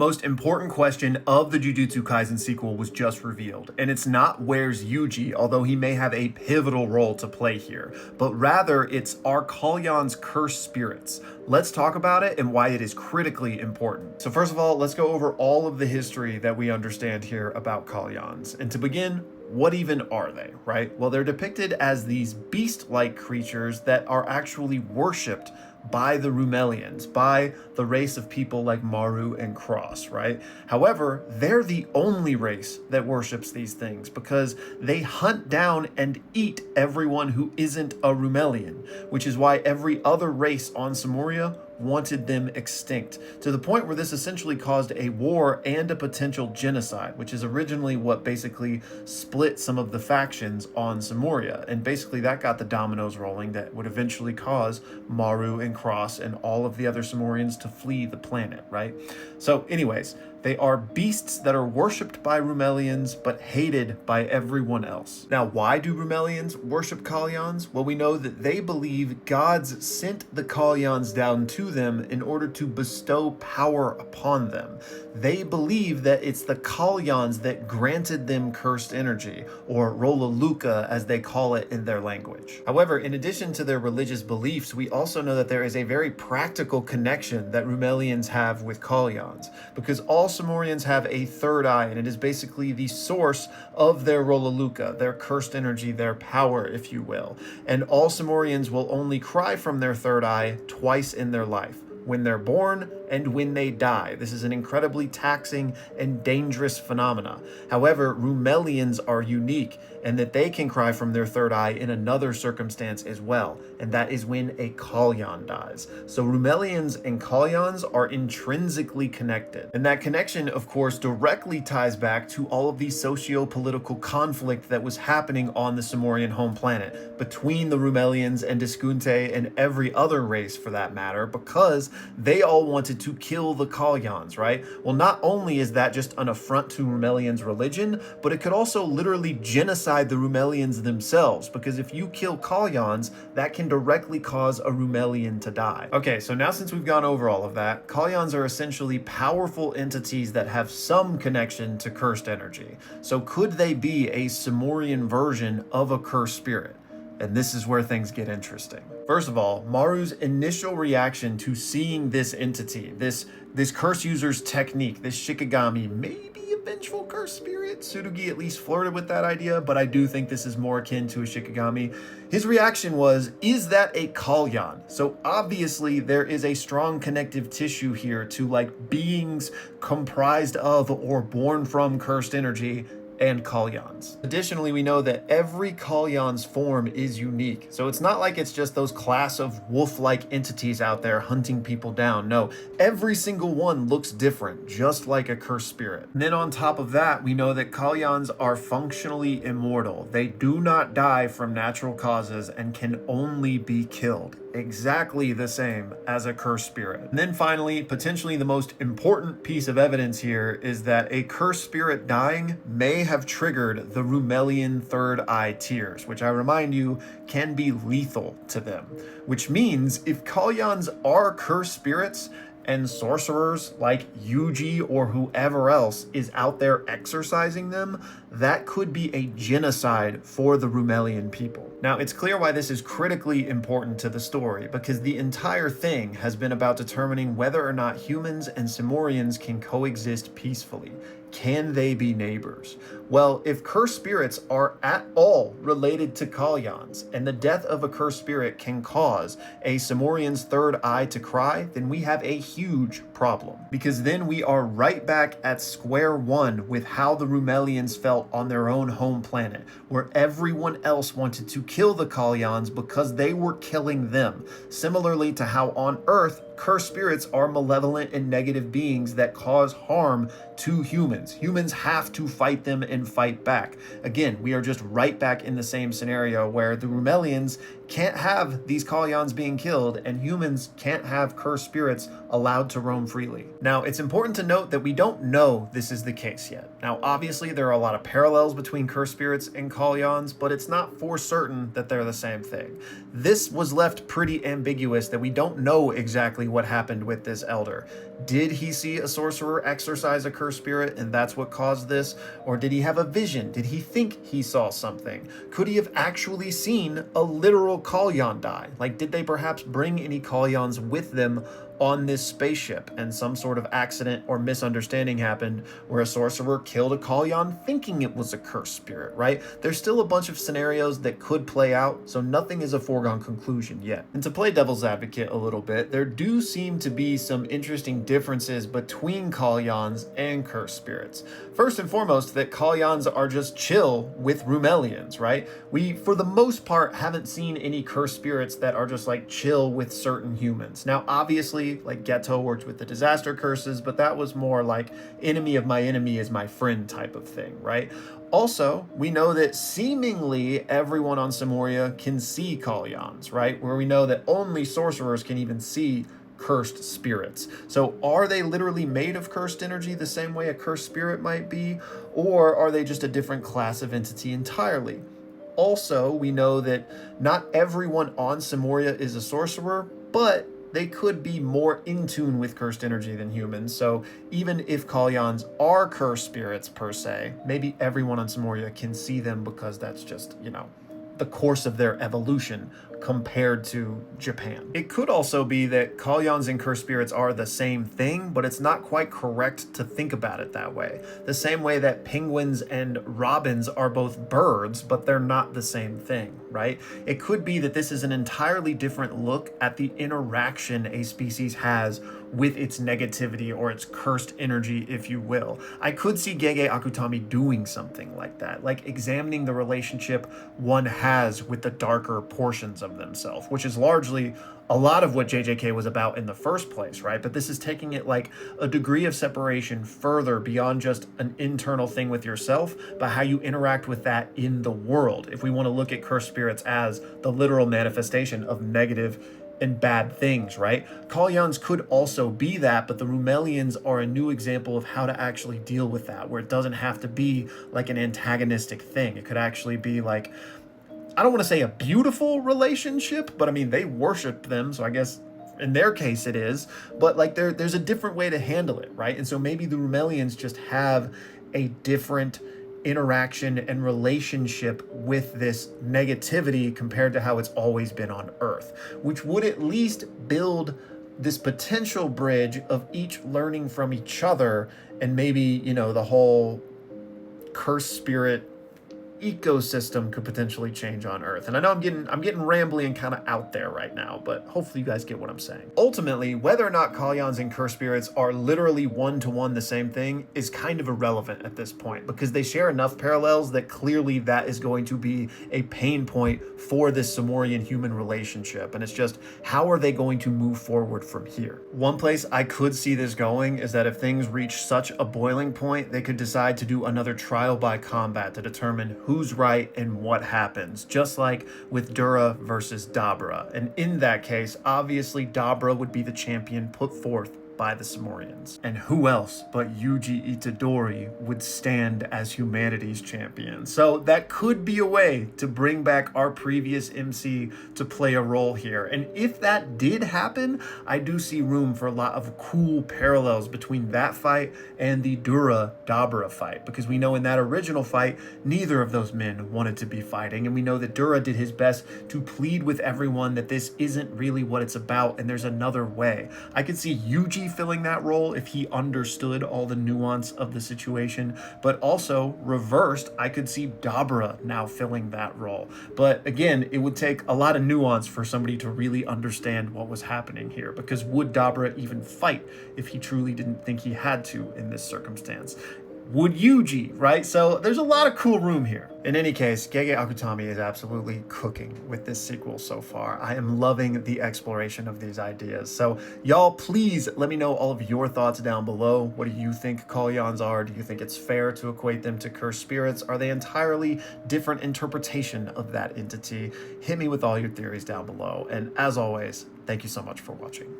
Most important question of the Jujutsu Kaisen sequel was just revealed, and it's not where's Yuji, although he may have a pivotal role to play here, but rather it's are Kalyans Cursed Spirits. Let's talk about it and why it is critically important. So first of all, let's go over all of the history that we understand here about Kalyans. And to begin, what even are they, right? Well, they're depicted as these beast-like creatures that are actually worshipped by the Romelians, by the race of people like Maru and Cross, right? However, they're the only race that worships these things because they hunt down and eat everyone who isn't a Romelian, which is why every other race on Simuria wanted them extinct, to the point where this essentially caused a war and a potential genocide, which is originally what basically split some of the factions on Simuria. And basically that got the dominoes rolling that would eventually cause Maru and Cross and all of the other Simurians to flee the planet, right? So anyways, they are beasts that are worshipped by Romelians, but hated by everyone else. Now, why do Romelians worship Kalyans? Well, we know that they believe gods sent the Kalyans down to them in order to bestow power upon them. They believe that it's the Kalyans that granted them cursed energy, or Rolaluka as they call it in their language. However, in addition to their religious beliefs, we also know that there is a very practical connection that Romelians have with Kalyans, because all Simurians have a third eye, and it is basically the source of their Rolaluka, their cursed energy, their power, if you will. And all Simurians will only cry from their third eye twice in their life: when they're born and when they die. This is an incredibly taxing and dangerous phenomena. However, Romelians are unique in that they can cry from their third eye in another circumstance as well, and that is when a Kalyan dies. So Romelians and Kalyans are intrinsically connected. And that connection, of course, directly ties back to all of the socio-political conflict that was happening on the Simurian home planet between the Romelians and Diskunte and every other race for that matter, because they all wanted to kill the Kalyans, right? Well, not only is that just an affront to Romelians' religion, but it could also literally genocide the Romelians themselves, because if you kill Kalyans, that can directly cause a Romelian to die. Okay, so now since we've gone over all of that, Kalyans are essentially powerful entities that have some connection to cursed energy. So could they be a Simurian version of a cursed spirit? And this is where things get interesting. First of all, Maru's initial reaction to seeing this entity, this curse user's technique, this Shikigami, maybe a vengeful cursed spirit. Tsurugi at least flirted with that idea, but I do think this is more akin to a Shikigami. His reaction was, is that a Kalyan? So obviously there is a strong connective tissue here to like beings comprised of or born from cursed energy and Kalyans. Additionally, we know that every Kalyan's form is unique. So it's not like it's just those class of wolf-like entities out there hunting people down. No, every single one looks different, just like a cursed spirit. And then on top of that, we know that Kalyans are functionally immortal. They do not die from natural causes and can only be killed. Exactly the same as a cursed spirit. And then finally, potentially the most important piece of evidence here is that a cursed spirit dying may have triggered the Romelian third eye tears, which I remind you can be lethal to them. Which means if Kalyans are cursed spirits and sorcerers like Yuji or whoever else is out there exorcising them, that could be a genocide for the Romelian people. Now, it's clear why this is critically important to the story, because the entire thing has been about determining whether or not humans and Simurians can coexist peacefully. Can they be neighbors? Well, if cursed spirits are at all related to Kalyans, and the death of a cursed spirit can cause a Simurian's third eye to cry, then we have a huge problem. Because then we are right back at square one with how the Romelians felt on their own home planet, where everyone else wanted to kill the Kalyans because they were killing them. Similarly to how on Earth, cursed spirits are malevolent and negative beings that cause harm to humans. Humans have to fight them and fight back. Again, we are just right back in the same scenario where the Romelians can't have these Kalyans being killed and humans can't have cursed spirits allowed to roam freely. Now, it's important to note that we don't know this is the case yet. Now, obviously, there are a lot of parallels between cursed spirits and Kalyans, but it's not for certain that they're the same thing. This was left pretty ambiguous that we don't know exactly what happened with this elder. Did he see a sorcerer exorcise a cursed spirit and that's what caused this? Or did he have a vision? Did he think he saw something? Could he have actually seen a literal Kalyan die? Like, did they perhaps bring any Kalyans with them on this spaceship and some sort of accident or misunderstanding happened where a sorcerer killed a Kalyan thinking it was a cursed spirit, right? There's still a bunch of scenarios that could play out, so nothing is a foregone conclusion yet. And to play devil's advocate a little bit, there do seem to be some interesting differences between Kalyans and cursed spirits. First and foremost, that Kalyans are just chill with Romelians, right? We, for the most part, haven't seen any cursed spirits that are just like chill with certain humans. Now, obviously, like Ghetto worked with the disaster curses, but that was more like enemy of my enemy is my friend type of thing, right? Also, we know that seemingly everyone on Simuria can see Kalyans, right? Where we know that only sorcerers can even see cursed spirits. So are they literally made of cursed energy the same way a cursed spirit might be? Or are they just a different class of entity entirely? Also, we know that not everyone on Simuria is a sorcerer, but they could be more in tune with cursed energy than humans. So even if Kalyans are cursed spirits per se, maybe everyone on Simuria can see them because that's just, the course of their evolution compared to Japan. It could also be that Kalyans and cursed spirits are the same thing, but it's not quite correct to think about it that way. The same way that penguins and robins are both birds, but they're not the same thing, right? It could be that this is an entirely different look at the interaction a species has with its negativity or its cursed energy, if you will. I could see Gege Akutami doing something like that, like examining the relationship one has with the darker portions of themselves, which is largely a lot of what JJK was about in the first place, right? But this is taking it like a degree of separation further beyond just an internal thing with yourself, but how you interact with that in the world. If we want to look at cursed spirits as the literal manifestation of negative and bad things, right? Kalyans could also be that, but the Romelians are a new example of how to actually deal with that, where it doesn't have to be like an antagonistic thing. It could actually be like, I don't want to say a beautiful relationship, but I mean, they worship them, so I guess in their case it is, but like there's a different way to handle it, right? And so maybe the Romelians just have a different interaction and relationship with this negativity compared to how it's always been on Earth, which would at least build this potential bridge of each learning from each other, and maybe, the whole cursed spirit ecosystem could potentially change on Earth. And I know I'm getting rambly and kind of out there right now, but hopefully you guys get what I'm saying. Ultimately, whether or not Kalyans and cursed spirits are literally one-to-one the same thing is kind of irrelevant at this point, because they share enough parallels that clearly that is going to be a pain point for this Simurian human relationship. And it's just, how are they going to move forward from here? One place I could see this going is that if things reach such a boiling point, they could decide to do another trial by combat to determine who's right and what happens, just like with Dura versus Dabra. And in that case, obviously Dabra would be the champion put forth by the Simurians. And who else but Yuji Itadori would stand as humanity's champion? So that could be a way to bring back our previous MC to play a role here. And if that did happen, I do see room for a lot of cool parallels between that fight and the Dura-Dabra fight, because we know in that original fight, neither of those men wanted to be fighting, and we know that Dura did his best to plead with everyone that this isn't really what it's about and there's another way. I could see Yuji filling that role if he understood all the nuance of the situation, but also reversed, I could see Dabra now filling that role. But again, it would take a lot of nuance for somebody to really understand what was happening here, because would Dabra even fight if he truly didn't think he had to in this circumstance? Would Yuji, right? So there's a lot of cool room here. In any case, Gege Akutami is absolutely cooking with this sequel so far. I am loving the exploration of these ideas. So y'all, please let me know all of your thoughts down below. What do you think Kalyans are? Do you think it's fair to equate them to cursed spirits? Are they entirely different interpretation of that entity? Hit me with all your theories down below. And as always, thank you so much for watching.